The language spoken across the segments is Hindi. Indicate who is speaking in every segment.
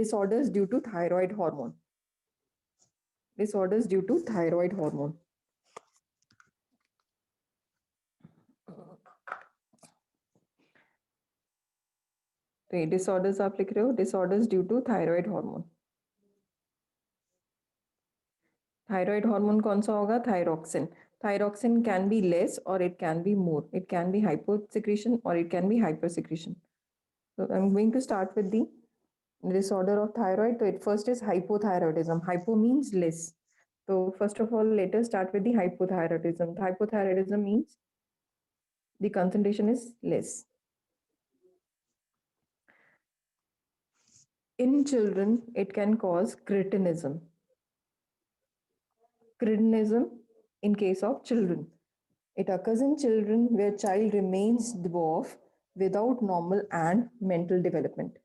Speaker 1: disorders due to thyroid hormone. Disorders due to thyroid hormone. तो ये डिसऑर्डर्स आप लिख रहे हो, disorders due to thyroid hormone. Thyroid hormone कौन सा होगा? Thyroxine. Thyroxine can be less और it can be more. It can be hypo secretion और it can be hyper secretion. So I'm going to start with the disorder of thyroid. So it first is hypothyroidism. Hypo means less. So first of all, let us start with the hypothyroidism. Hypothyroidism means the concentration is less. In children, it can cause cretinism. Cretinism in case of children. It occurs in children where child remains dwarf without normal and mental development.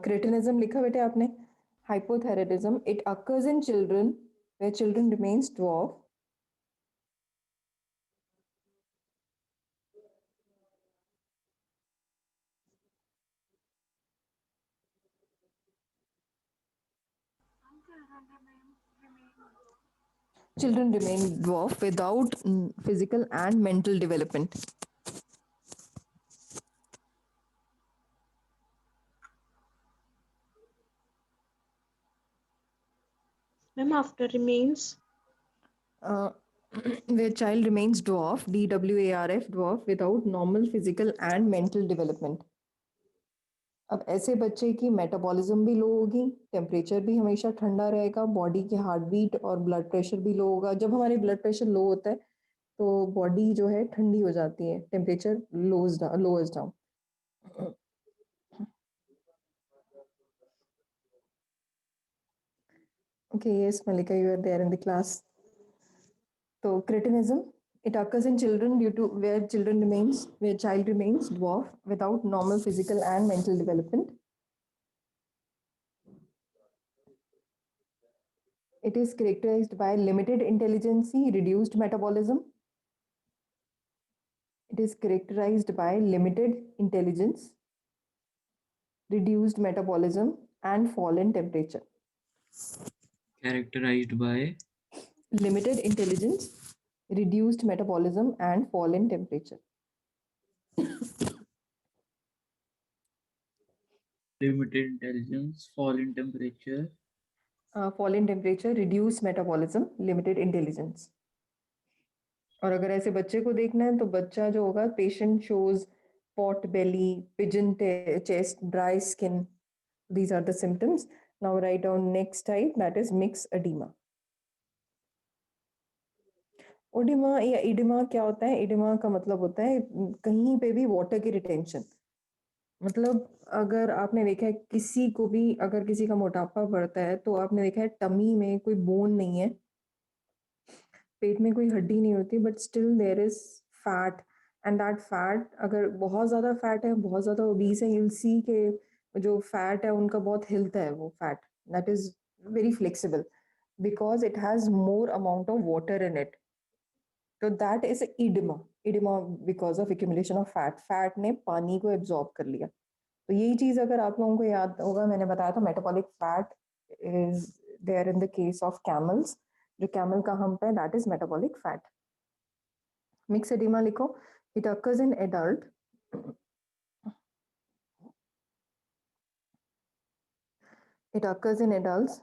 Speaker 1: Cretinism लिखा बेटे आपने. Hypothyroidism. It occurs in children where children remains dwarf children remain dwarf without physical and mental development.
Speaker 2: Ma'am, after remains.
Speaker 1: Where child remains dwarf, DWARF, dwarf without normal physical and mental development. अब ऐसे बच्चे की मेटाबॉलिज्म भी लो होगी, टेम्परेचर भी हमेशा ठंडा रहेगा, बॉडी की हार्ट बीट और ब्लड प्रेशर भी लो होगा. जब हमारी ब्लड प्रेशर लो होता है तो बॉडी जो है ठंडी हो जाती है, temperature lowers down. Okay, yes, Malika, you are there in the class. So cretinism, it occurs in children due to where child remains dwarf without normal physical and mental development. It is characterized by limited intelligence, reduced metabolism. It is characterized by limited intelligence, reduced metabolism, and fall in temperature.
Speaker 3: Characterized by
Speaker 1: Limited intelligence, reduced metabolism, and fall in temperature.
Speaker 3: limited intelligence, fall in temperature,
Speaker 1: Fall in temperature, reduced metabolism, limited intelligence. और अगर ऐसे बच्चे को देखना है तो बच्चा जो होगा, patient shows pot belly, pigeon chest, dry skin. These are the symptoms. Now write down next type, that is mixed edema. Oedema या इडिमा क्या होता है? इडिमा का मतलब होता है कहीं पे भी वाटर की रिटेंशन. मतलब अगर आपने देखा है किसी को भी, अगर किसी का मोटापा बढ़ता है तो आपने देखा है टमी में कोई बोन नहीं है, पेट में कोई हड्डी नहीं होती, but still there is fat. And that fat, अगर बहुत ज़्यादा फैट है, बहुत ज़्यादा ओबीस है, यूल सी के जो फैट है उनका बहुत हिलता है वो fat. That is very flexible because it has more amount of water in it. तो that is oedema. Oedema because of accumulation of fat. Fat ने पानी को एब्जॉर्ब कर लिया. तो यही चीज़ अगर आप लोगों को याद होगा, मैंने बताया था metabolic fat is there in the case of camels. जो कैमल का हम्प है that is metabolic fat. Myxoedema लिखो. It occurs in adult. It occurs in adults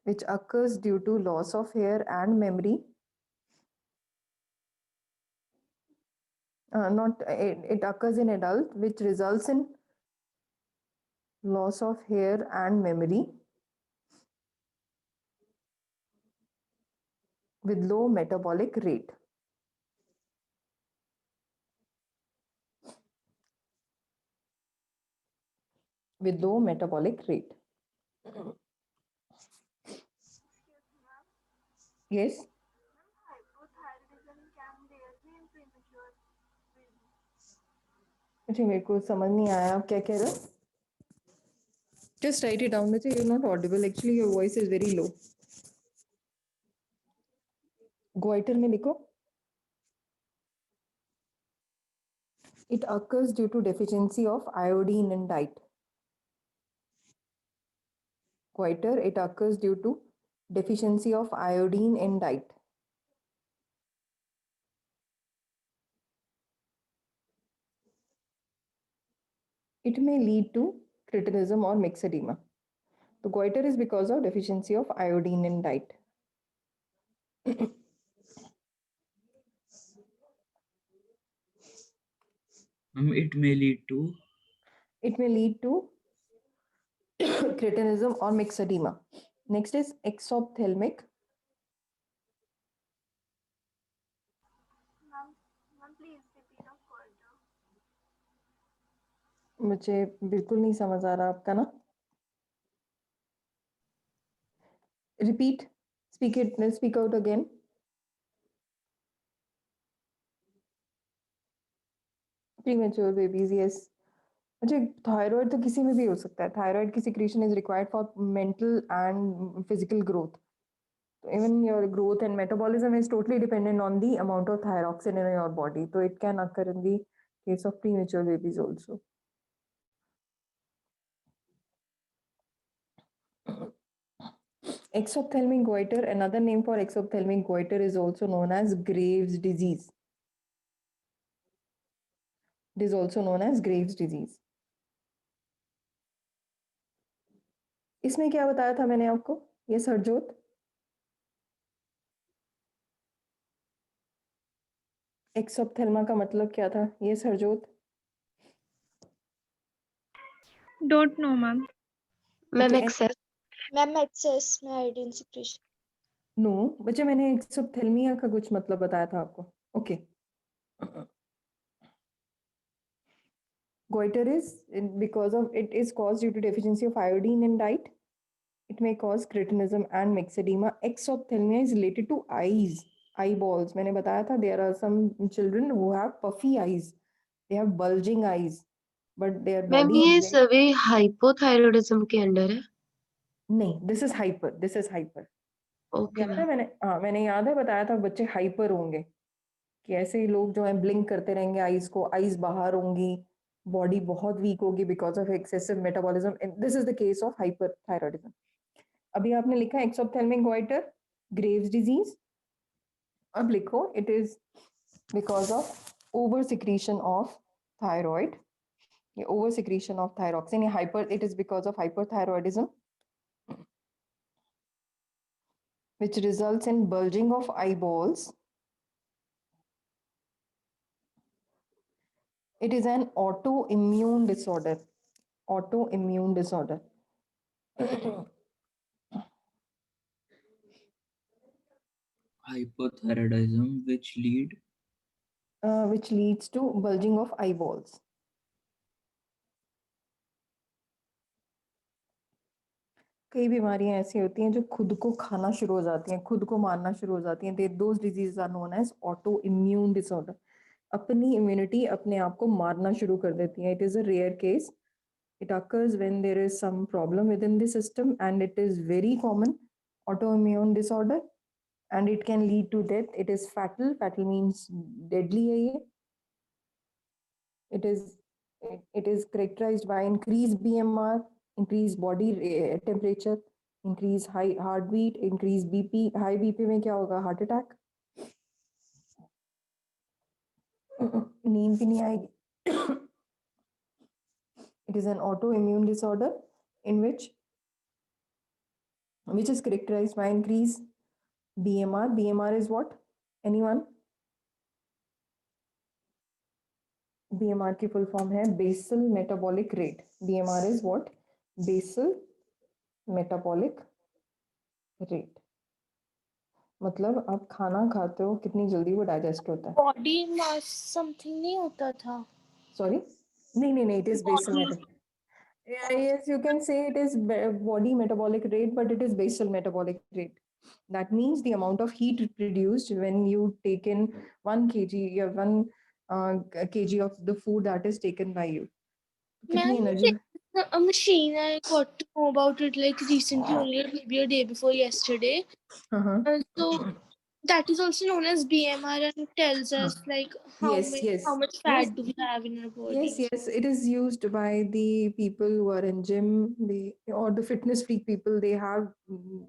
Speaker 1: which occurs due to loss of hair and memory. Not it occurs in adult which results in loss of hair and memory with low metabolic rate. With low metabolic rate. Yes. अच्छा, मेरे को समझ नहीं आया आप क्या कह रहे हो. Just write it down. Bachcha, you're not audible. Actually, your voice is very low. Goiter में लिखो. It occurs due to deficiency of iodine in diet. Goiter, it occurs due to deficiency of iodine in diet. It may lead to cretinism or myxedema. The goiter is because of deficiency of iodine in diet.
Speaker 3: It may lead to
Speaker 1: It may lead to cretinism or myxedema. Next is exophthalmic.
Speaker 4: Ma'am, please repeat of goiter.
Speaker 1: मुझे बिल्कुल नहीं समझ आ रहा आपका ना. Repeat. Speak out again. Premature babies, yes. अच्छा, थायराइड तो किसी में भी हो सकता है. थायराइड की secretion is required for mental and physical growth. Even your growth and metabolism is totally dependent on the amount of thyroxine in your body. So it can occur in the case of premature babies also. Exophthalmic goiter, another name for exophthalmic goiter is also known as Graves' disease. It is also known as Graves' disease. इसमें क्या बताया था मैंने आपको? ये सरजोत. एक्सोप्थेल्मा का मतलब क्या था? ये सरजोत.
Speaker 2: Don't know, ma'am.
Speaker 5: Ma'am
Speaker 1: Okay,
Speaker 5: excess
Speaker 4: Ma'am, excess में iodine secretion.
Speaker 1: नो बच्चे, मैंने एक्सोप्थेल्मिया का कुछ मतलब बताया था आपको. Okay. Goiter is because of it is caused due to deficiency of iodine in diet. It may cause cretinism and myxedema. Exophthalmia is related to eyes, eyeballs. मैंने बताया था there are some children who have puffy eyes. They have bulging eyes, but their
Speaker 5: ma'am
Speaker 1: body
Speaker 5: ये
Speaker 1: is very...
Speaker 5: सभी हाइपोथायरॉयडिज्म के अंडर है.
Speaker 1: नहीं, this is hyper. This is hyper.
Speaker 5: Okay
Speaker 1: याद है
Speaker 5: मैम.
Speaker 1: मैंने याद है बताया था बच्चे हाइपर होंगे कि ऐसे ही लोग जो है ब्लिंक करते रहेंगे आईज को, आईज बाहर होंगी, बॉडी बहुत वीक होगी because of excessive metabolism. This is the case of hyperthyroidism. अभी आपने लिखा एक्सोप्थेल्मिक गोइटर, ग्रेव्स डिजीज. अब लिखो it is because of over secretion of thyroid. ये ओवर सिक्रीशन ऑफ थायरॉक्सिन, ये hyper, it is because of hyperthyroidism which results in bulging of eyeballs. It is an autoimmune disorder. Autoimmune disorder.
Speaker 3: hypothyroidism,
Speaker 1: which leads to bulging of eyeballs. कई बीमारियां ऐसी होती हैं जो खुद को खाना शुरू हो जाती हैं, खुद को मारना शुरू हो जाती हैं. Those disease are known as auto immune disorder. अपनी इम्यूनिटी अपने आप को मारना शुरू कर देती है. It is a rare case. It occurs when there is some problem within the system and it is very common autoimmune disorder and it can lead to death. It is fatal. Fatal means deadly है ये. It is characterized by increased BMR, increased body temperature, increased high heartbeat, increased BP. High BP में क्या होगा? Heart attack. नींद भी नहीं आएगी. It is an autoimmune disorder in which is characterized by increased BMR. BMR is what? Anyone? BMR की full form है basal metabolic rate. BMR is what? Basal metabolic rate. मतलब आप खाना खाते हो कितनी जल्दी वो डाइजेस्ट होता है.
Speaker 4: Body mass something नहीं होता था.
Speaker 1: Sorry? नहीं, it is basal metabolic. Yes, you can say it is body metabolic rate, but it is basal metabolic rate. That means the amount of heat produced when you take in 1 kg or 1 kg of the food that is taken by you. कितनी
Speaker 4: Ma'am,
Speaker 1: energy?
Speaker 4: A machine, I got to know about it like recently, only maybe a day before yesterday. So that is also known as BMR and tells us like how much fat do we have in our body.
Speaker 1: Yes, it is used by the people who are in gym, or the fitness freak people. They have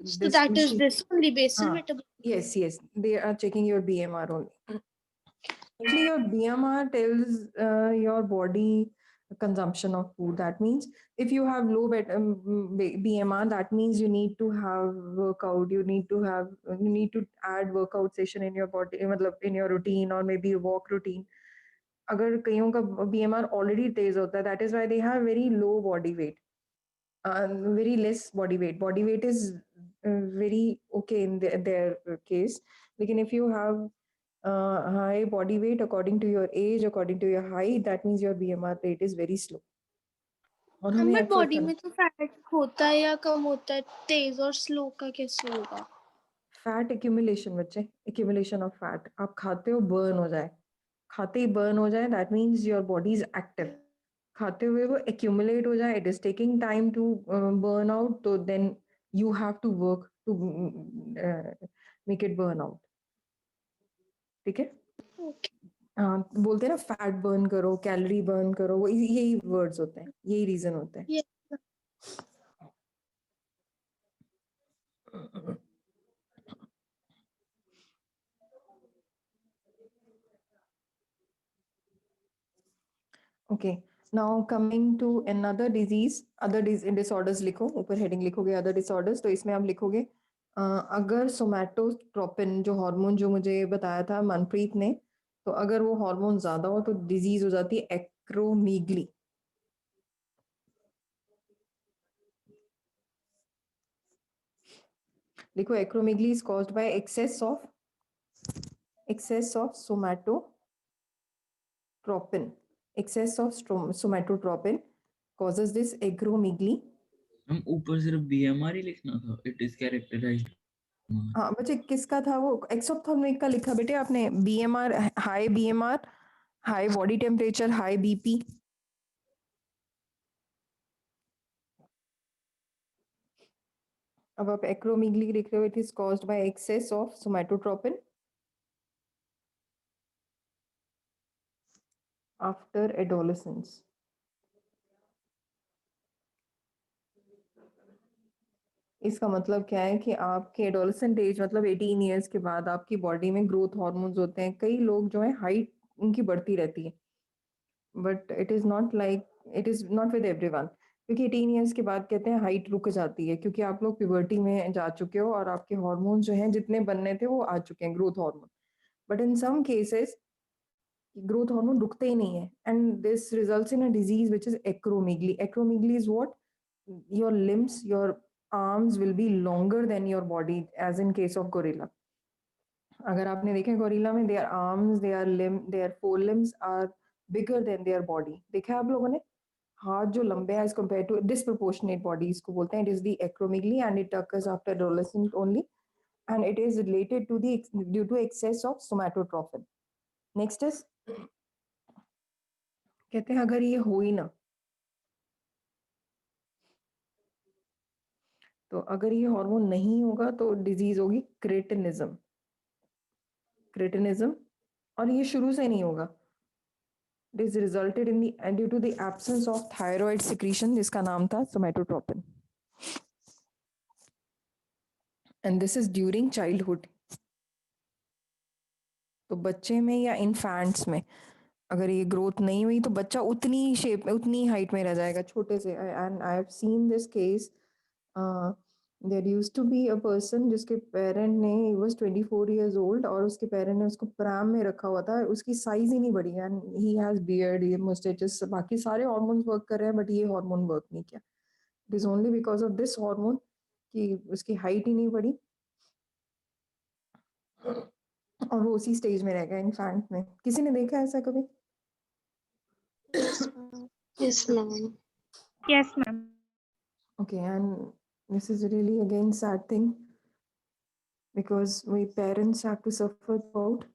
Speaker 4: So
Speaker 1: this
Speaker 4: that is
Speaker 1: machine.
Speaker 4: this only basal
Speaker 1: हाँ,
Speaker 4: metabolic.
Speaker 1: yes, they are checking your BMR only. Actually, your BMR tells your body consumption of food. That means if you have low BMR, that means you need to have workout. You need to add workout session in your body, मतलब in your routine, or maybe a walk routine. अगर कईयों का BMR already तेज होता है, that is why they have very low body weight, very less body weight. Body weight is very okay in their case. Lekin if you have high body weight according to your age, according to your height, that means your BMR rate is very slow. और हमें
Speaker 4: बट
Speaker 1: effort
Speaker 4: बॉडी
Speaker 1: करना
Speaker 4: में तो फैट होता है या कम होता है, तेज और स्लो का कैसे होगा?
Speaker 1: फैट एक्यूमुलेशन बच्चे, एक्यूमुलेशन ऑफ फैट. आप खाते हो बर्न हो जाए, खाते ही बर्न हो जाए, that means your body is active. खाते हुए वो एक्यूमुलेट हो जाए, it is taking time to burn out, तो then you have to work to make it burn out. ठीक है? हाँ, बोलते हैं ना फैट बर्न करो, कैलोरी बर्न करो, वो यही वर्ड्स होते हैं, यही रीजन होते हैं. Okay, now coming to another disease, other disorders लिखो, ऊपर हेडिंग लिखोगे other disorders, तो इसमें आप लिखोगे अगर सोमैटोट्रोपिन जो हार्मोन जो मुझे बताया था मनप्रीत ने, तो अगर वो हार्मोन ज्यादा हो तो डिजीज हो जाती है एक्रोमीगली. लिखो acromegaly is caused by excess of somatotropin. Excess of somatotropin causes this acromegaly.
Speaker 3: हम ऊपर सिर्फ BMR ही लिखना था. It is characterized.
Speaker 1: हाँ बच्चे, किसका था वो? एक्सोप्थोल्मिक का लिखा बेटे आपने. BMR, high body temperature, high BP. अब आप एक्रोमीगली लिख रहे हो, it is caused by excess of somatotropin after adolescence. इसका मतलब क्या है कि आपके एडोलेसेंट एज मतलब 18 ईयर्स के बाद आपकी बॉडी में ग्रोथ हार्मोन्स होते हैं. कई लोग जो है हाइट उनकी बढ़ती रहती है, but it is not with everyone, क्योंकि 18 ईयर्स के बाद कहते हैं हाइट रुक जाती है, क्योंकि आप लोग प्यूबर्टी में जा चुके हो और आपके हार्मोन जो हैं जितने बनने थे वो आ चुके हैं, growth hormone. But in some cases growth hormone रुकते ही नहीं है, and this results in a disease which is acromegaly. Acromegaly is what? Your limbs, your arms will be longer than your body, as in case of gorilla. अगर आपने देखा गोरिल्ला में their arms, their forelimbs are bigger than their body. देखा है आप लोगों ने? हाथ जो लंबे हैं as compared to disproportionate body, इसको बोलते हैं. It is the acromegaly and it occurs after adolescence only, and it is related to due to excess of somatotropin. Next is, कहते हैं अगर ये हो ही ना, तो अगर ये हार्मोन नहीं होगा तो डिजीज होगी क्रेटिनिज्म. और ये शुरू से नहीं होगा. It is resulted in due to the absence of thyroid secretion, जिसका नाम था somatotropin, and this is during childhood. तो बच्चे में या इन्फेंट्स में अगर ये ग्रोथ नहीं हुई तो बच्चा उतनी शेप में, उतनी हाइट में रह जाएगा छोटे से. And I have seen this case. There used to be a person जिसके पेरेंट ने, ही वाज 24 इयर्स ओल्ड, और उसके पेरेंट ने उसको प्राम में रखा हुआ था. उसकी साइज ही नहीं बढ़ी, एंड ही हैज बियर्ड, ये मुस्टैचेस, बाकी सारे हार्मोन्स वर्क कर रहे हैं, बट ये हार्मोन वर्क नहीं किया. It is only because of this hormone कि उसकी हाइट ही नहीं बढ़ी और वो उसी स्टेज में रह गया, इन्फेंट में. किसी ने देखा ऐसा कभी?
Speaker 5: Yes, ma'am.
Speaker 2: Yes, ma'am.
Speaker 1: Okay, and this is really again sad thing because we parents have to suffer throughout.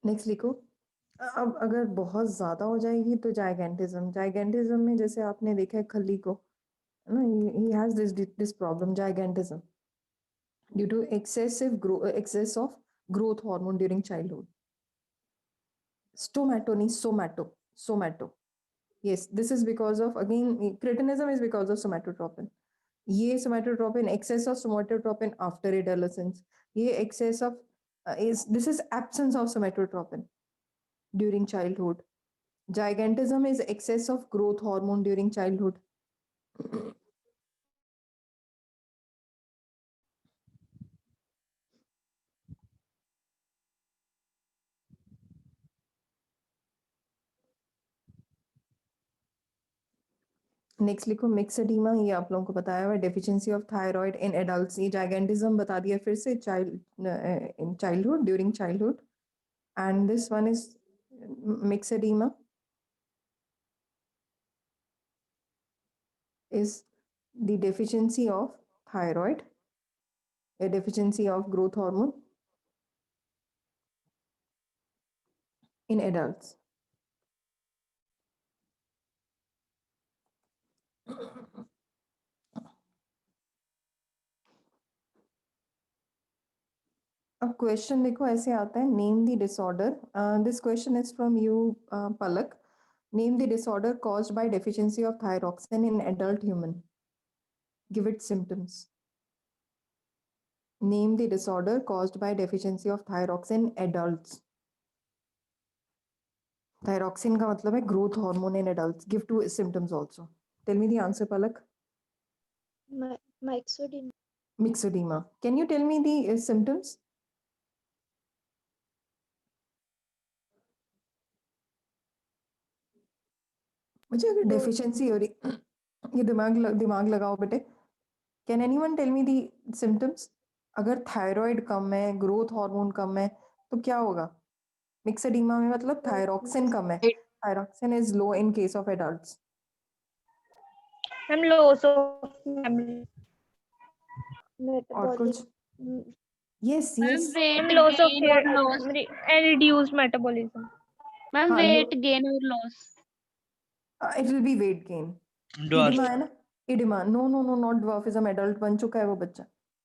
Speaker 1: Next लिखो। अब अगर बहुत ज्यादा हो जाएगी तो जाइगेंटिज्म में जैसे आपने देखा है खली को, है ना, he has this problem gigantism due to excess of growth hormone during childhood. Stomato नहीं, somato. Yes, this is because of, again, cretinism is because of somatotropin. ये somatotropin, excess of somatotropin after adolescence. ये excess of this is absence of somatotropin during childhood. Gigantism is excess of growth hormone during childhood. Next लिखो मिक्सडीमा, ये आप लोगों को बताया हुआ, deficiency of thyroid in adults. ये जाइगेंटिज्म बता दिया फिर से, in childhood, during childhood. And this one is myxoedema is the deficiency of thyroid, a deficiency of growth hormone in adults. अब क्वेश्चन देखो ऐसे आता है, name the disorder. This question is from you Palak. Name the disorder caused by deficiency of thyroxine in adult human. Give it symptoms. Name the disorder caused by deficiency of thyroxine in adults. Thyroxine का मतलब है growth hormone in adults. Give two symptoms also. Tell me the answer, Palak.
Speaker 6: Myxoedema.
Speaker 1: Myxoedema. Can you tell me the symptoms? मुझे अगर डेफिशिएंसी हो रही, ये दिमाग लगाओ बेटे। Can anyone tell me the symptoms? अगर थायराइड कम है, ग्रोथ हार्मोन कम है, तो क्या होगा? मिक्सडीमा में मतलब थायरॉक्सिन कम है, thyroxine is low in case of adults.
Speaker 2: Ma'am loss of memory,
Speaker 1: और कुछ? Yes
Speaker 6: ma'am
Speaker 1: yes,
Speaker 6: weight
Speaker 2: loss of
Speaker 6: gain और loss.
Speaker 2: And reduced metabolism.
Speaker 6: Ma'am
Speaker 1: हाँ,
Speaker 6: वेट गेन और loss.
Speaker 1: It will be weight gain. Oedema है ना, oedema. No no no, not dwarfism, adult बन चुका है वो बच्चा,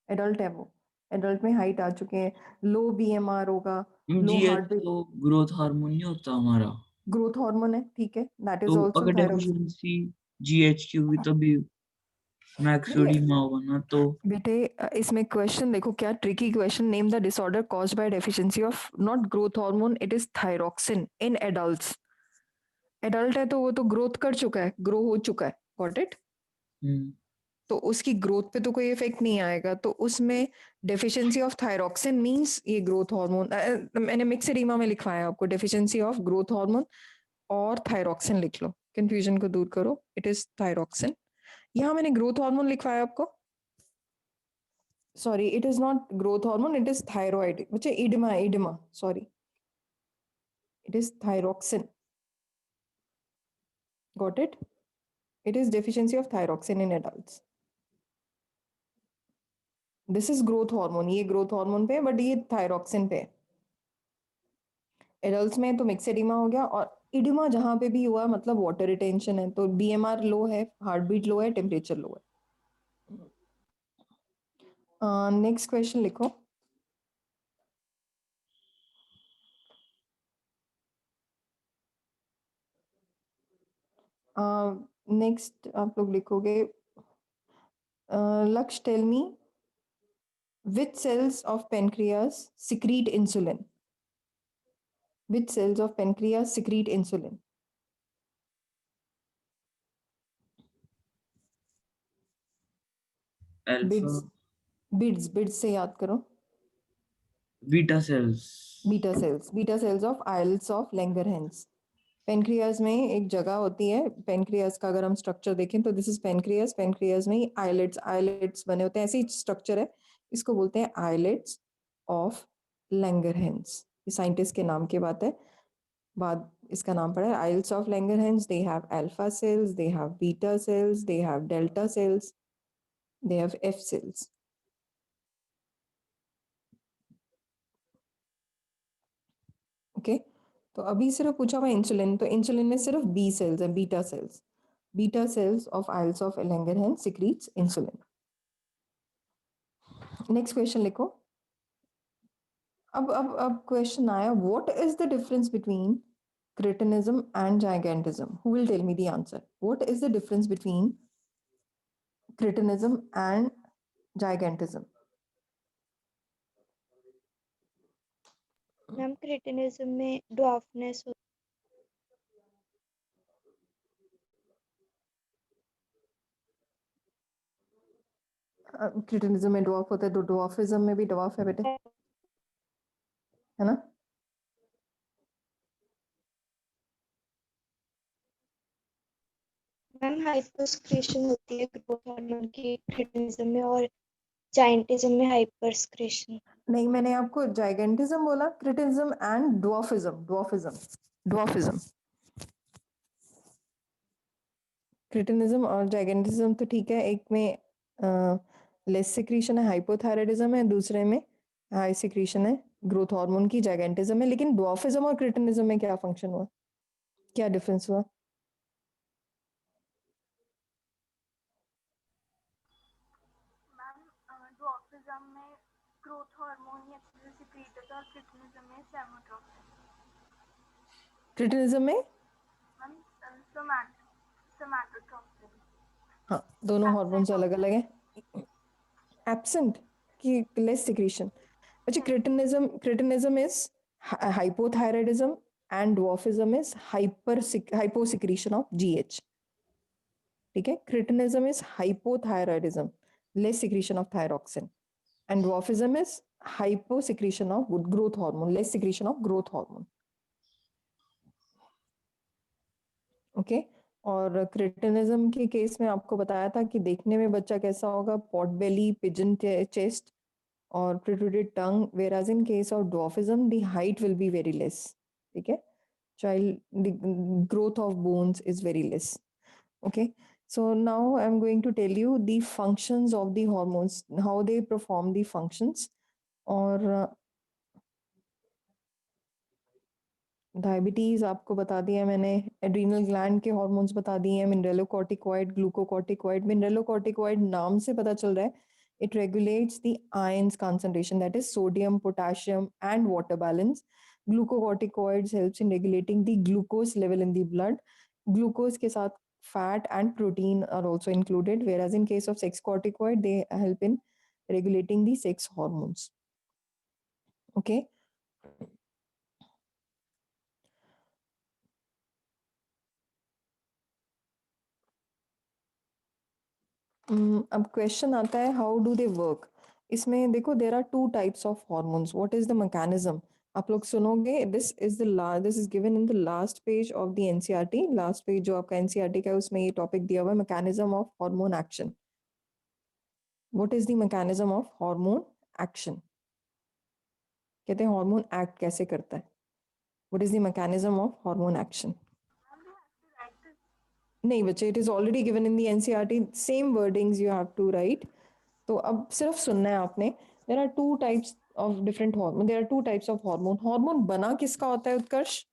Speaker 1: एडल्ट है वो, एडल्ट में हाइट आ चुके हैं, लो बीएमआर होगा, लो हार्ट बीट।
Speaker 3: तो ग्रोथ हार्मोन नहीं होता हमारा,
Speaker 1: ग्रोथ हार्मोन है, ठीक है, दैट इज
Speaker 3: तो
Speaker 1: आल्सो
Speaker 3: अगर
Speaker 1: थायरॉक्सिन।
Speaker 3: डेफिशिएंसी जीएचक्यू हुई तभी मैक्सोडीमा होगा ना। तो
Speaker 1: बेटे इसमें क्वेश्चन देखो क्या tricky question. Name the disorder caused by deficiency of not growth hormone, it is thyroxine in adults. Adult है तो वो तो ग्रोथ कर चुका है, ग्रो हो चुका है, गॉट इट। तो उसकी ग्रोथ पे तो कोई इफेक्ट नहीं आएगा, तो उसमें डेफिशिएंसी ऑफ थायरॉक्सिन मींस ये ग्रोथ हार्मोन, मैंने मिक्सडीमा में लिखवाया आपको, डेफिशिएंसी ऑफ ग्रोथ हार्मोन और थायरॉक्सिन लिख लो, कंफ्यूजन को दूर करो, इट इज थायरॉक्सिन। यहाँ मैंने ग्रोथ हार्मोन लिखवाया आपको, sorry, it is not growth hormone, it is thyroid, which is edema, sorry, it is thyroxine, got it. It is deficiency of thyroxine in adults. This is growth hormone, ये growth hormone पे, but ये thyroxine पे। एडल्ट्स में तो मिक्सेडिमा हो गया, और इडिमा जहां पे भी हुआ मतलब वाटर रिटेंशन है, तो बीएमआर लो है, हार्ट बीट लो है, टेम्परेचर लो है। नेक्स्ट क्वेश्चन लिखो। नेक्स्ट आप लोग लिखोगे, Lakshya, tell me which cells of pancreas secrete insulin? Which cells of pancreas secrete insulin?
Speaker 3: Alpha,
Speaker 1: बिड्स से याद करो।
Speaker 3: Beta cells,
Speaker 1: beta cells of islets of Langerhans. Pancreas में एक जगह होती है, पेनक्रियाज का अगर हम स्ट्रक्चर देखें तो दिस इज पेनक्रियाज, पेनक्रियाज में आइलेट्स बने होते हैं, ऐसे ही स्ट्रक्चर है, इसको बोलते हैं आइलेट्स ऑफ लैंगरहैंस। ये साइंटिस्ट के नाम की बात है, बाद इसका नाम पड़ा है islets of Langerhans. They have alpha cells, they have beta cells, they have delta cells, they have F cells. Okay, तो अभी सिर्फ पूछा हुआ इंसुलिन, तो इंसुलिन में सिर्फ बी सेल्स है, beta cells of islets of Langerhans secretes insulin. Next question लिखो। अब क्वेश्चन आया, what is the difference between cretinism and gigantism? Who will tell me the answer? What is the difference between cretinism and gigantism?
Speaker 2: Ma'am cretinism में ड्वार्फनेस
Speaker 1: क्रिटिनिज्म में ड्वार्फ होता है, तो ड्वार्फिज्म में भी ड्वार्फ है बेटे, है ना?
Speaker 2: मैम हाइपरस्क्रेशन होती है ग्रोथ हार्मोन की क्रिटिनिज्म में, और जाइंटिज्म में हाइपरस्क्रेशन।
Speaker 1: नहीं, मैंने आपको जाइगेंटिज्म बोला, क्रिटिनिज्म एंड ड्वार्फिज्म। क्रिटिनिज्म और जाइगेंटिज्म तो ठीक है, एक में लेस सिक्रीशन है, हाइपोथायराइडिज्म है, दूसरे में हाई सिक्रीशन है ग्रोथ हार्मोन की, जाइगेंटिज्म है। लेकिन ड्वार्फिज्म और क्रिटिनिज्म में क्या फंक्शन हुआ, क्या डिफरेंस हुआ?
Speaker 2: ड्वार्फिज्म में ग्रोथ हार्मोन ही अच्छे से सिक्रीट होता है, और क्रिटिनिज्म में सेमोट्रोपिन।
Speaker 1: क्रिटिनिज्म में
Speaker 2: मैम सोमैटोट्रोपिन।
Speaker 1: हाँ, दोनों हार्मोन्स
Speaker 2: Absent
Speaker 1: अलग अलग हैं। एब्सेंट की लेस सिक्रीशन। अच्छा, cretinism is hypothyroidism and dwarfism is hyposecretion of GH. ठीक है, cretinism is hypothyroidism, less secretion of thyroxine, and dwarfism is hyposecretion of growth hormone, less secretion of growth hormone. Okay और क्रिटिनिज्म के केस में आपको बताया था कि देखने में बच्चा कैसा होगा, पॉट बेली, पिजन चेस्ट और protruded tongue, whereas in case of dwarfism the height will be very less. ठीक है, child the growth of bones is very less. Okay, so now I'm going to tell you the functions of the hormones, how they perform the functions. और डायबिटीज आपको बता दिया मैंने, एड्रीनल ग्लैंड के हार्मोन्स बता दिए हैं, मिनरलोकॉर्टिकॉइड, ग्लूकोकॉर्टिकॉइड। मिनरलोकॉर्टिकॉइड नाम से पता चल रहा है, it regulates the ions concentration, that is sodium, potassium and water balance. Glucocorticoids helps in regulating the glucose level in the blood. Glucose के साथ fat and protein are also included, whereas in case of sex corticoid they help in regulating the sex hormones. Okay. अब क्वेश्चन आता है, हाउ डू दे वर्क? इसमें देखो, there are two types of hormones, what is the mechanism? आप लोग सुनोगे, this is given in the last page of the NCERT. Last page जो आपका एनसीईआरटी का है उसमें ये टॉपिक दिया हुआ है, mechanism of hormone action. What is the mechanism of hormone action? कहते हैं हार्मोन एक्ट कैसे करता है, what is the mechanism of hormone action? नहीं बच्चे, it is already given in the NCERT, same wordings you have to write. तो अब सिर्फ सुनना है आपने। There are two types of different hormone, there are two types of hormone. Hormone बना किसका होता है उत्कर्ष?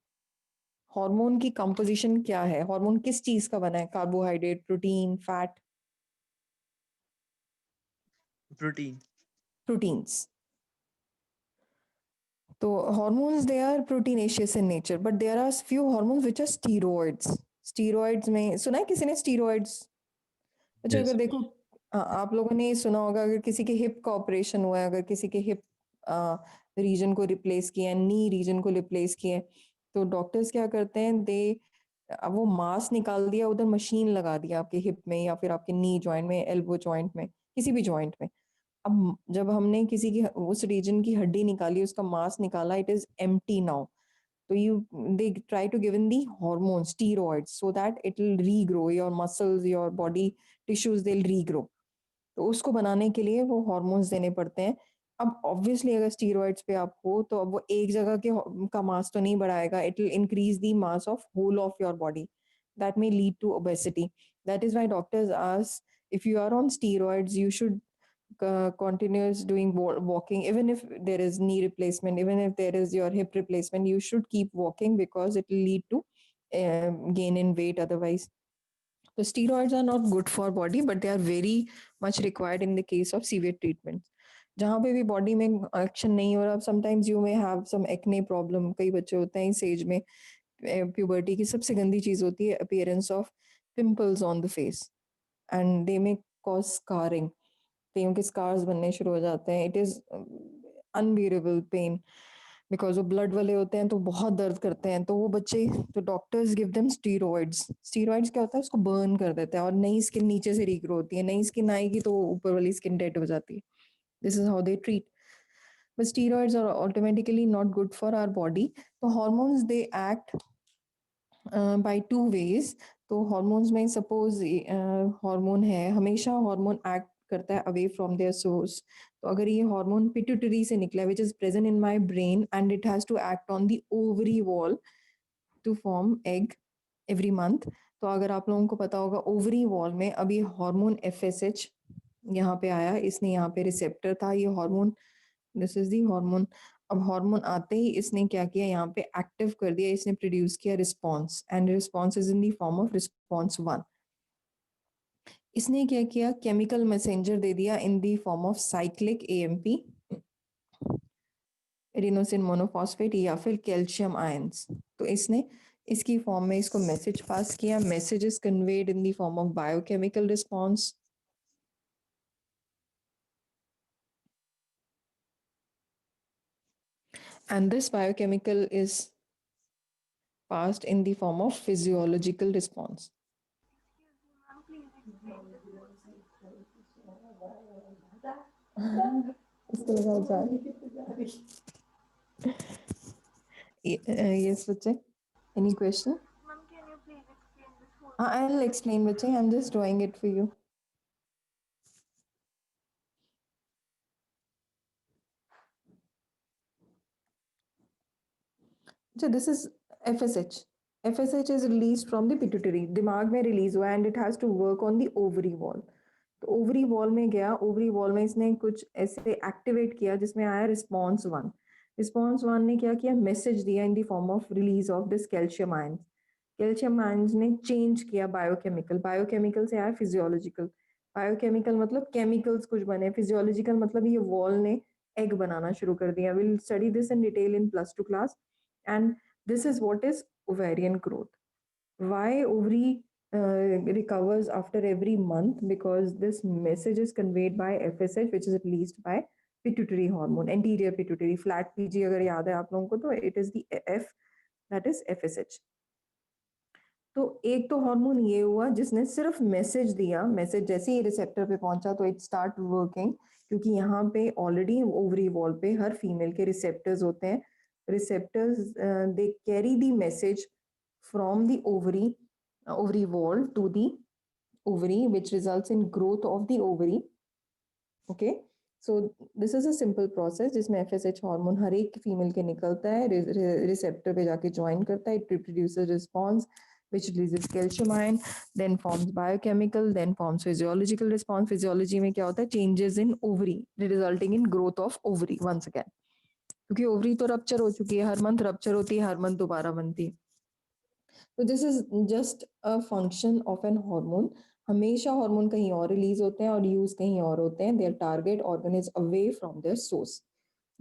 Speaker 1: हार्मोन की कंपोजिशन क्या है? हार्मोन किस चीज का बना है? Carbohydrate, protein, fat? प्रोटीन्स। तो hormones they are proteinaceous in nature, but there are few hormones which are steroids. Steroids में सुना है किसी ने स्टीरॉइड्स? अच्छा,
Speaker 3: Yes.
Speaker 1: अगर देखो, आप लोगों ने सुना होगा, अगर किसी के हिप का ऑपरेशन हुआ है, अगर किसी के हिप रीजन को रिप्लेस किया है, नी रीजन को रिप्लेस किया है, तो डॉक्टर्स क्या करते हैं, दे अब वो मांस निकाल दिया, उधर मशीन लगा दिया आपके हिप में या फिर आपके नी जॉइंट में, एल्बो जॉइंट में, किसी भी जॉइंट में। अब जब हमने किसी की उस रीजन की हड्डी निकाली, उसका मांस निकाला, इट इज एम्प्टी नाउ, तो they try to give in the hormones, steroids, so that it will regrow your muscles, your body tissues, they'll regrow. तो उसको बनाने के लिए वो हार्मोन्स देने पड़ते हैं। अब ऑब्वियसली अगर स्टीरॉइड्स पे आप हो, तो अब वो एक जगह के का मास तो नहीं बढ़ाएगा, it will increase the mass of whole of your body, that may lead to obesity. That is why doctors ask, if you are on steroids you should continuous doing walking, even if there is knee replacement, even if there is your hip replacement, you should keep walking because it will lead to gain in weight otherwise. So steroids are not good for body, but they are very much required in the case of severe treatments. जहाँ पे भी बॉडी में एक्शन नहीं हो रहा, sometimes you may have some acne problem, कई बच्चे होते हैं इस एज में, प्यूबर्टी की सबसे गंदी चीज होती है appearance of pimples on the face, and they may cause scarring, कईयों के स्कार्स बनने शुरू हो जाते हैं. It is unbearable pain because वो ब्लड वाले होते हैं तो बहुत दर्द करते हैं. तो वो बच्चे, तो doctors give them steroids. Steroids क्या होता है, उसको बर्न कर देता है और नई स्किन नीचे से रीग्रो होती है. नई स्किन आएगी तो ऊपर वाली स्किन डेड हो जाती है. This is how they treat. But steroids are automatically not good for our body. So hormones, they act by two ways. तो hormones में suppose hormone है, हमेशा hormone act करता है away from their source. तो अगर ये hormone pituitary से निकला है, which is present in my brain, and it has to act on the ovary wall to form egg every month. तो अगर आप लोगों को पता होगा ovary wall में अभी hormone FSH यहाँ पे आया, इसने यहाँ पे रिसेप्टर था, ये hormone, this is the hormone. अब हार्मोन आते ही इसने क्या किया, यहाँ पे एक्टिव कर दिया, इसने प्रोड्यूस किया response, and response is in the form of response 1. इसने क्या किया, केमिकल मैसेंजर दे दिया in the form of cyclic AMP, adenosine monophosphate, या फिर कैल्शियम आयंस. तो इसने इसकी फॉर्म में इसको मैसेज पास किया. Message is conveyed in the form of biochemical response. And this biochemical is passed in the form of physiological response. Yes, Vijay. Any question?
Speaker 6: Ma'am, can you please explain this whole
Speaker 1: I'll explain, Vijay. I'm just drawing it for you. So this is FSH. FSH is released from the pituitary. दिमाग में release हुआ and it has to work on the ovary wall. तो ovary wall में गया, ovary wall में इसने कुछ ऐसे activate किया जिसमें आया response 1. Response 1 ने क्या किया, message दिया in the form of release of this calcium ions. Calcium ions ने change किया biochemical. Biochemical से आया physiological. Biochemical मतलब chemicals कुछ बने. Physiological मतलब ये wall ने egg बनाना शुरू कर दिया. We'll study this in detail in +2 class. And this is what is ovarian growth. Why ovary recovers after every month? Because this message is conveyed by FSH, which is released by pituitary hormone, anterior pituitary. Flat PG अगर याद है आप लोगों को, तो it is the F, that is FSH. तो एक तो हार्मोन ये हुआ जिसने सिर्फ मैसेज दिया, मैसेज जैसे ही रिसेप्टर पे पहुंचा तो इट स्टार्ट वर्किंग, क्योंकि यहाँ पे ऑलरेडी ओवरी वॉल पे हर फीमेल के रिसेप्टर्स होते हैं. receptors they carry the message from the ovary wall to the ovary, which results in growth of the ovary. Okay, so this is a simple process जिसमें FSH हार्मोन हर एक फीमेल के निकलता है, रिसेप्टर पे जाके ज्वाइन करता है, it produces response which releases calcium ion, then forms biochemical, then forms physiological response. Physiology में क्या होता है, changes in ovary resulting in growth of ovary once again. क्योंकि ओवरी तो रप्चर हो चुकी है, हर मंथ रप्चर होती है, हर मंथ दोबारा बनती है. तो this is just a function of an hormone. हमेशा हार्मोन कहीं और रिलीज होते हैं और यूज कहीं और होते हैं. Their target organ is away from their source.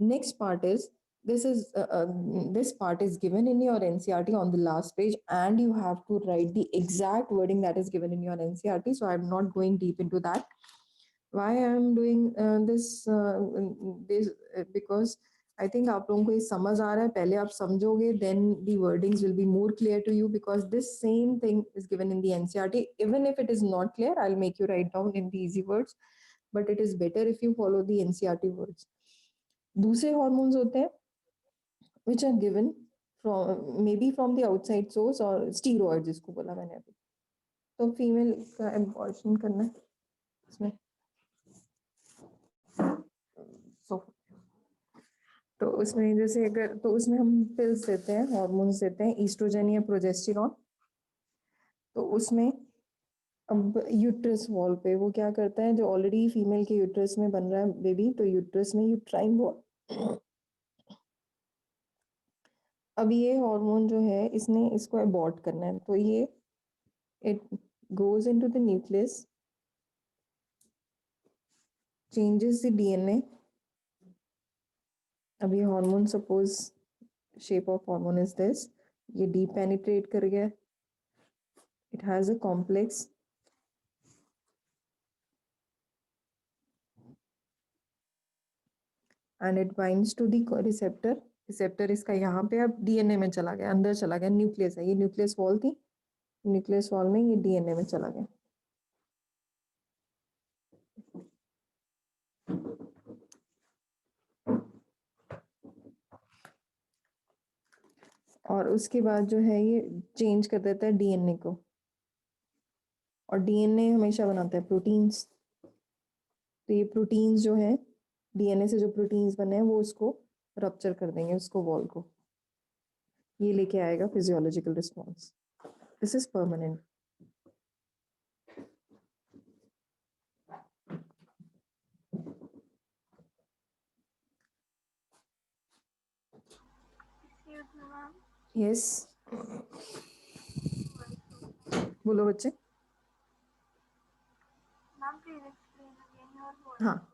Speaker 1: Next part is this part is given in your NCERT on the last page, and you have to write the exact wording that is given in your NCERT. So I'm not going deep into that. Why I'm doing this because I think आप लोगों को ये समझ आ रहा है. पहले आप समझोगे, then the wordings will be more clear to you, because this same thing is given in the NCERT. Even if it is not clear, I'll make you write down in the easy words, but it is better if you follow the NCERT words. दूसरे hormones होते हैं which are given from maybe from the outside source, or steroids जिसको बोला मैंने अभी. तो फीमेल का abortion करना है इसमें. तो उसमें जैसे अगर, तो उसमें हम पिल्स देते हैं, हार्मोन्स देते हैं, ईस्ट्रोजन या प्रोजेस्टेरॉन. तो उसमें अब यूट्रस वॉल पे वो क्या करता है, जो ऑलरेडी फीमेल के यूट्रस में बन रहा है बेबी, तो यूट्रस में यूट्राइन वॉल, अब ये हार्मोन जो है इसने इसको अबॉर्ट करना है, तो ये it goes into the nucleus, changes the DNA. अब ये hormone, suppose shape of hormone is this, ये डीप पेनिट्रेट कर गया, it has a complex, and it binds to the receptor. Receptor इसका यहाँ पे अब डीएनए में चला गया, अंदर चला गया, न्यूक्लियस है, ये न्यूक्लियस वॉल थी, न्यूक्लियस वॉल में ये डीएनए में चला गया। और उसके बाद जो है ये चेंज कर देता है डीएनए को, और डीएनए हमेशा बनाता है प्रोटीन्स, तो ये प्रोटीन्स जो है डीएनए से जो प्रोटीन्स बने हैं वो उसको रप्चर कर देंगे, उसको वॉल को, ये लेके आएगा physiological response. This is permanent.
Speaker 6: Excuse me, ma'am.
Speaker 1: Yes, बोलो बच्चे।
Speaker 6: Ma'am, please explain again your word.
Speaker 1: हाँ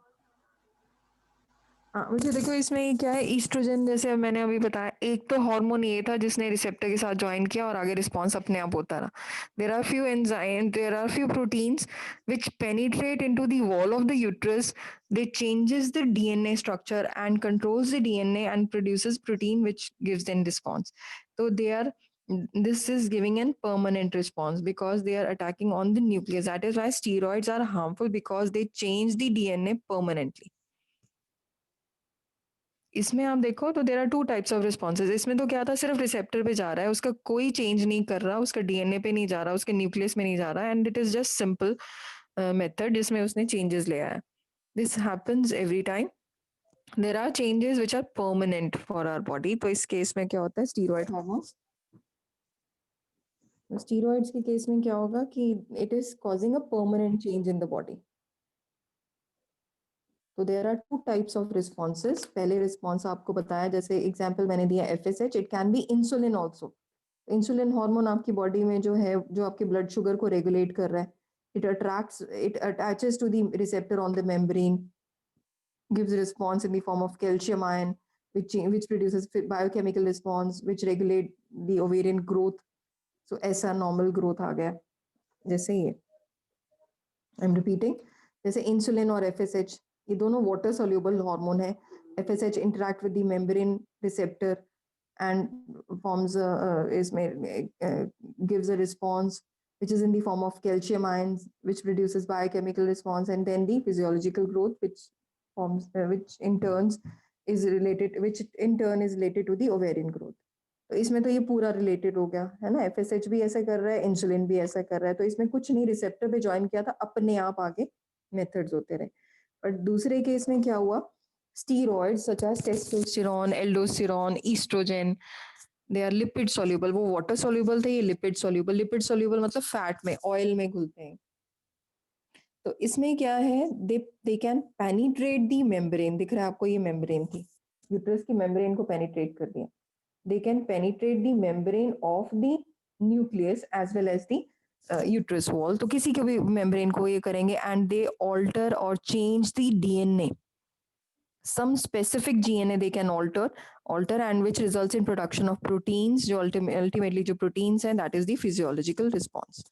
Speaker 1: हाँ, मुझे देखो इसमें ये क्या है, ईस्ट्रोजन, जैसे मैंने अभी बताया, एक तो हार्मोन ये था जिसने रिसेप्टर के साथ ज्वाइन किया और आगे रिस्पॉन्स अपने आप होता रहा। There are few enzyme, there are few proteins which penetrate into the wall of the uterus. They changes the DNA structure and controls the DNA and produces protein which gives them response. So this is giving a permanent response because they are attacking on the nucleus. That is why steroids are harmful, because they change the DNA permanently. इसमें आप देखो तो there are two types of responses. इसमें तो क्या था, सिर्फ रिसेप्टर पे जा रहा है, उसका कोई चेंज नहीं कर रहा, उसका डीएनए पे नहीं जा रहा, उसके न्यूक्लियस में नहीं जा रहा, and it is just simple method जिसमें उसने चेंजेस ले आया। This happens every time. There are changes which are permanent for our body. तो इस केस में क्या होता है, स्टीरॉयड हार्मोन्स, स्टीरॉयड्स के केस में क्या होगा कि it is causing a permanent change in the body. तो there are two types of responses. पहले रिस्पॉन्स आपको बताया, जैसे एग्जांपल मैंने दिया FSH, it can B insulin also. Insulin hormone आपकी बॉडी में जो है, जो आपके ब्लड शुगर को रेगुलेट कर रहा है, it attaches to the receptor on the membrane, gives response in the form of calcium ion, which produces biochemical response which regulate the ovarian growth. So ऐसा normal growth आ गया, जैसे ये I'm repeating, जैसे इंसुलिन और एफएसएच, ये दोनों वाटर soluble हार्मोन है। FSH interact with the membrane receptor and forms gives a response which is in the form of calcium ions, which produces biochemical response, and then the physiological growth, which forms which in turn is related to the ovarian growth. तो इसमें तो ये पूरा रिलेटेड हो गया है ना, एफएसएच भी ऐसा कर रहा है, इंसुलिन भी ऐसा कर रहा है, तो इसमें कुछ नहीं, रिसेप्टर पे ज्वाइन किया था, अपने आप आगे मेथड्स होते रहे। और दूसरे केस में क्या हुआ, steroids such as testosterone, aldosterone, estrogen, they are lipid soluble। वो water soluble थे, ये lipid soluble। lipid soluble मतलब फैट में, ऑयल में घुलते हैं। तो इसमें क्या है, they can penetrate the membrane। दिख रहा है आपको, ये मेम्ब्रेन थी, यूट्रस की मेम्ब्रेन को पेनिट्रेट कर दिया। they can penetrate the membrane of the nucleus as well as the uterus wall। तो किसी के भी मेम्ब्रेन को ये करेंगे, and they alter or change the DNA। some specific DNA they can alter, and which results in production of proteins, जो ultimately जो proteins हैं, that is the physiological response।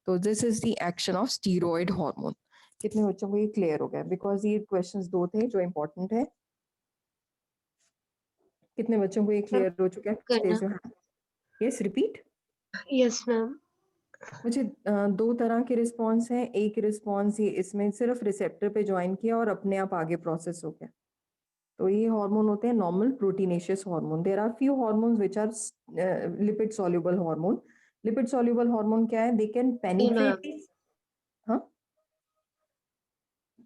Speaker 1: तो this is the action of steroid hormone। कितने बच्चों को ये क्लियर हो गया, बिकॉज ये क्वेश्चंस दो थे जो इंपॉर्टेंट है। कितने बच्चों को ये क्लियर हो चुका है? Yes, repeat.
Speaker 5: Yes ma'am.
Speaker 1: मुझे दो तरह के रिस्पॉन्स हैं। एक रिस्पॉन्स ये इसमें सिर्फ रिसेप्टर पे ज्वाइन किया और अपने आप आगे प्रोसेस हो गया, तो ये हार्मोन होते हैं normal proteinaceous hormone. There are few hormones which are lipid soluble hormone. Lipid soluble hormone क्या है, दे कैन पेनिट्रेट, हाँ,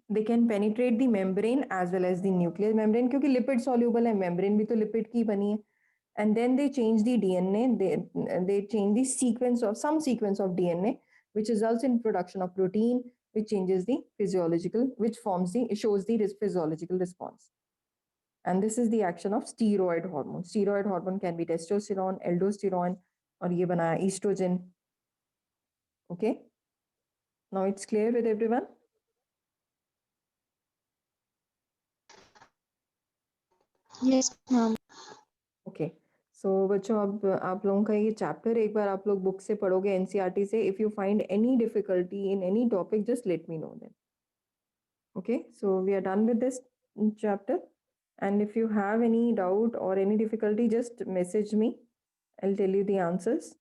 Speaker 1: they can penetrate the membrane as well as the nucleus membrane, क्योंकि लिपिड soluble है, membrane भी तो लिपिड की बनी है। and then they change the DNA, they change the sequence of some sequence of DNA which results in production of protein, which changes the physiological, which shows the physiological response. And this is the action of steroid hormone. Steroid hormone can be testosterone, aldosterone, और ये बनाया estrogen. Okay. Now it's clear with everyone.
Speaker 2: Yes, ma'am.
Speaker 1: Okay. So बच्चों अब आप लोगों का ये चैप्टर एक बार आप लोग बुक से पढ़ोगे NCERT से. If you find any difficulty in any topic, just let me know then. Okay. So we are done with this chapter. And if you have any doubt or any difficulty, just message me. I'll tell you the answers.